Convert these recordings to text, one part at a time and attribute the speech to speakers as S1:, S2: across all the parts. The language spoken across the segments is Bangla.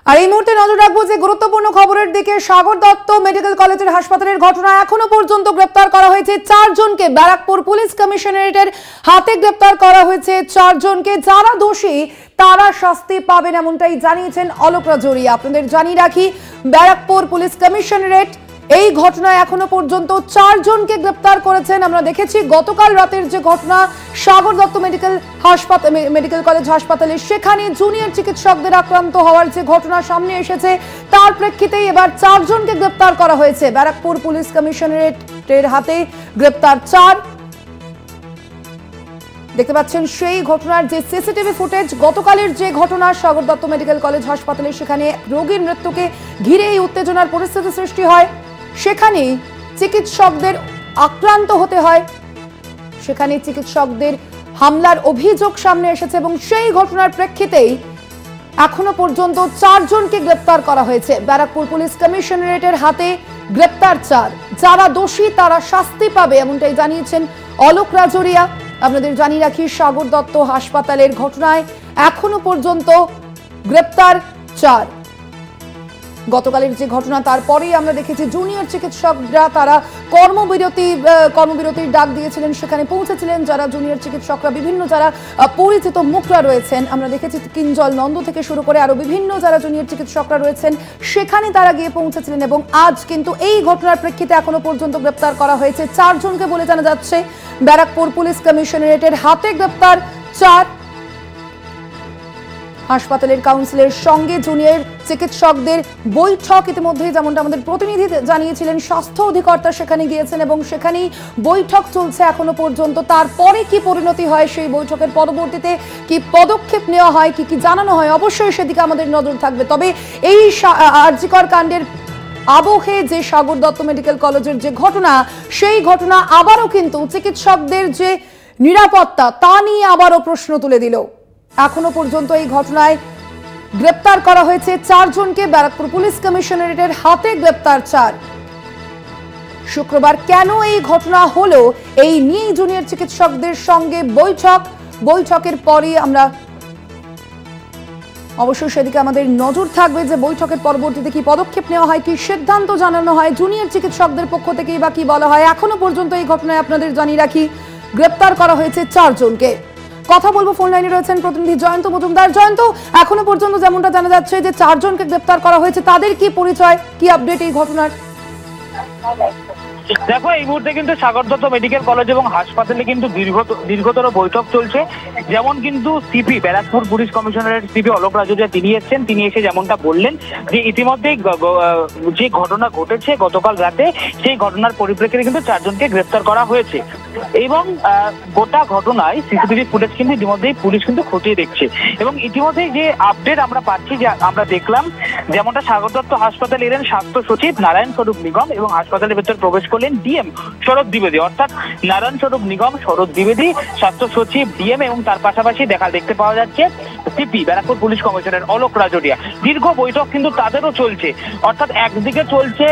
S1: আর এই মুহূর্তে নজর রাখবো যে গুরুত্বপূর্ণ খবরের দিকে। সাগর দত্ত মেডিকেল কলেজের হাসপাতালের ঘটনা এখনো পর্যন্ত গ্রেপ্তার করা হয়েছে 4 জনকে। ব্যারাকপুর পুলিশ কমিশনারেটের হাতে গ্রেপ্তার করা হয়েছে 4 জনকে। যারা দোষী তারা শাস্তি পাবেন এমনটাই জানিয়েছেন অলোক রাজোরিয়া। আপনাদের জানিয়ে রাখি, ব্যারাকপুর পুলিশ কমিশনারেট এই ঘটনায় এখনো পর্যন্ত 4 জনকে গ্রেপ্তার করেছেন। আমরা দেখেছি গতকাল রাতের যে ঘটনা সাগর দত্ত মেডিকেল কলেজ হাসপাতালে, সেখানে জুনিয়র চিকিৎসকদের আক্রান্ত হওয়ার যে ঘটনা সামনে এসেছে, তার প্রেক্ষিতেই এবার 4 জনকে গ্রেপ্তার করা হয়েছে। ব্যারাকপুর পুলিশ কমিশনারেটের হাতে গ্রেপ্তার 4। দেখতে পাচ্ছেন সেই ঘটনার যে সিসিটিভি ফুটেজ, গতকালের যে ঘটনা সাগর দত্ত মেডিকেল কলেজ হাসপাতালে, সেখানে রোগীর মৃত্যুকে ঘিরে এই উত্তেজনার পরিস্থিতি সৃষ্টি হয়। সেখানে চিকিৎসকদের আক্রান্ত হতে হয়, সেখানে চিকিৎসকদের হামলার অভিযোগ সামনে এসেছে এবং সেই ঘটনার প্রেক্ষিতেই এখনো পর্যন্ত 4 জনকে গ্রেপ্তার করা হয়েছে। ব্যারাকপুর পুলিশ কমিশনারেটের হাতে গ্রেপ্তার 4। যারা দোষী তারা শাস্তি পাবে এমনটাই জানিয়েছেন অলোক রাজোরিয়া। আপনাদের জানিয়ে রাখি, সাগর দত্ত হাসপাতালের ঘটনায় এখনো পর্যন্ত গ্রেপ্তার 4। গতকালের যে ঘটনা, তারপরেই আমরা দেখেছি জুনিয়র চিকিৎসকরা তারা কর্মবিরতির ডাক দিয়েছিলেন, সেখানে পৌঁছেছিলেন যারা জুনিয়র চিকিৎসকরা, বিভিন্ন যারা পরিচিত মুখরা রয়েছেন। আমরা দেখেছি কিঞ্জল নন্দ থেকে শুরু করে আরো বিভিন্ন যারা জুনিয়র চিকিৎসকরা রয়েছেন, সেখানে তারা গিয়ে পৌঁছেছিলেন। এবং আজ কিন্তু এই ঘটনার প্রেক্ষিতে এখনো পর্যন্ত গ্রেপ্তার করা হয়েছে 4 জনকে বলে জানা যাচ্ছে। ব্যারাকপুর পুলিশ কমিশনারেটের হাতে গ্রেপ্তার 4। হাসপাতালের কাউন্সিলের সঙ্গে জুনিয়র চিকিৎসকদের বৈঠক ইতিমধ্যেই, যেমনটা আমাদের প্রতিনিধি জানিয়েছিলেন, স্বাস্থ্য অধিকর্তা সেখানে গিয়েছেন এবং সেখানেই বৈঠক চলছে এখনো পর্যন্ত। তারপরে কি পরিণতি হয়, সেই বৈঠকের পরবর্তীতে কি পদক্ষেপ নেওয়া হয়, কি জানানো হয়, অবশ্যই সেদিকে আমাদের নজর থাকবে। তবে এই আরজিকর কাণ্ডের আবহে যে সাগর দত্ত মেডিকেল কলেজের যে ঘটনা, সেই ঘটনা আবারও কিন্তু চিকিৎসকদের যে নিরাপত্তা তা নিয়ে আবারও প্রশ্ন তুলে দিল। এখনো পর্যন্ত এই ঘটনায় গ্রেপ্তার করা হয়েছে 4 জনকে। ব্যারাকপুর পুলিশ কমিশনারেটের হাতে গ্রেপ্তার 4। শুক্রবার কেন এই ঘটনা হলো, এই নিয়ে জুনিয়র চিকিৎসকদের সঙ্গে বৈঠকের পরই আমরা অবশ্যই সেদিকে আমাদের নজর থাকবে যে বৈঠকের পরবর্তীতে কি পদক্ষেপ নেওয়া হয়, কি সিদ্ধান্ত জানানো হয় জুনিয়র চিকিৎসকদের পক্ষ থেকেই বা কি বলা হয়। এখনো পর্যন্ত এই ঘটনায় আপনাদের জানিয়ে রাখি, গ্রেপ্তার করা হয়েছে 4 জনকে। কথা বলবো, ফোন লাইনে রয়েছেন প্রতিনিধি জয়ন্ত মজুমদার। জয়ন্ত, এখনো পর্যন্ত যেমনটা জানা যাচ্ছে যে 4 জনকে গ্রেপ্তার করা হয়েছে, তাদের কি পরিচয়, কি আপডেট এই ঘটনার?
S2: দেখো, এই মুহূর্তে কিন্তু সাগর দত্ত মেডিকেল কলেজ এবং হাসপাতালে কিন্তু দীর্ঘতর বৈঠক চলছে। যেমন কিন্তু সিপি ব্যারাকপুর পুলিশ কমিশনারের সিপি অলোক রাজোরিয়া তিনি এসেছেন। তিনি এসে যেমনটা বললেন যে ইতিমধ্যেই যে ঘটনা ঘটেছে গতকাল রাতে, সেই ঘটনার পরিপ্রেক্ষিতে কিন্তু 4 জনকে গ্রেপ্তার করা হয়েছে এবং গোটা ঘটনায় সিসিটিভি ফুটেজ কিন্তু ইতিমধ্যেই পুলিশ কিন্তু খতিয়ে দেখছে। এবং ইতিমধ্যেই যে আপডেট আমরা পাচ্ছি, যে আমরা দেখলাম যেমনটা সাগর দত্ত হাসপাতালে এলেন স্বাস্থ্য সচিব নারায়ণ স্বরূপ নিগম এবং হাসপাতালের ভেতর প্রবেশ করলেন ডিএম শরৎ দ্বিবেদী, অর্থাৎ নারায়ণ স্বরূপ নিগম, শরৎ দ্বিবেদী, স্বাস্থ্য সচিব, ডিএম এবং তার পাশাপাশি দেখতে পাওয়া যাচ্ছে CP Barrackpore police commissioner Alok Rajoria. দীর্ঘ বৈঠক কিন্তু তাদেরও চলছে, অর্থাৎ একদিকে চলছে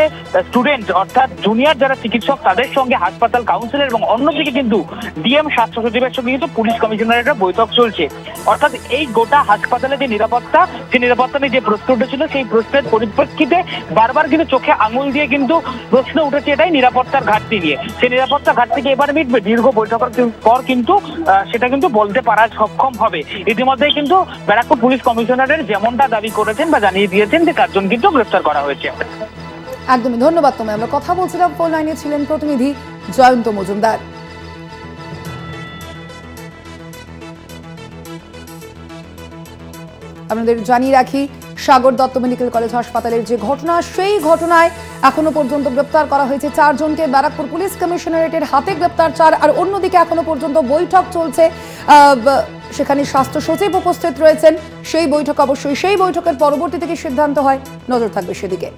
S2: স্টুডেন্ট অর্থাৎ জুনিয়র যারা চিকিৎসক তাদের সঙ্গে হাসপাতাল কাউন্সিলর, এবং অন্যদিকে কিন্তু ডিএম স্বাস্থ্য সচিবের সঙ্গে কিন্তু পুলিশ কমিশনারের বৈঠক চলছে। অর্থাৎ এই গোটা হাসপাতালে যে নিরাপত্তা, সেই নিরাপত্তা নিয়ে যে প্রশ্ন উঠেছিল, সেই প্রশ্নের পরিপ্রেক্ষিতে বারবার কিন্তু চোখে আঙুল দিয়ে কিন্তু প্রশ্ন উঠেছে এটাই নিরাপত্তার ঘাটতি নিয়ে। সেই নিরাপত্তা ঘাটতিকে এবার মিটবে দীর্ঘ বৈঠকের পর, কিন্তু সেটা কিন্তু বলতে পারা সক্ষম হবে। ইতিমধ্যেই কিন্তু ব্যারাকপুর পুলিশ কমিশনারের যেমনটা দাবি করেছেন বা জানিয়ে দিয়েছেন যে 4 জন কিন্তু গ্রেফতার করা হয়েছে।
S1: একদমই ধন্যবাদ তোমায়। আমরা কথা বলছিলাম, ফোন লাইনে ছিলেন প্রতিনিধি জয়ন্ত মজুমদার। আপনাদের জানিয়ে রাখি, সাগর দত্ত মেডিকেল কলেজ হাসপাতালের যে ঘটনা, সেই ঘটনায় এখনো পর্যন্ত গ্রেপ্তার করা হয়েছে 4 জনকে। ব্যারাকপুর পুলিশ কমিশনারেটের হাতে গ্রেপ্তার 4। আর অন্যদিকে এখনো পর্যন্ত বৈঠক চলছে, সেখানে স্বাস্থ্য সচিব উপস্থিত রয়েছেন। সেই বৈঠকের পরবর্তী থেকে সিদ্ধান্ত হয়, নজর থাকবে সেদিকে।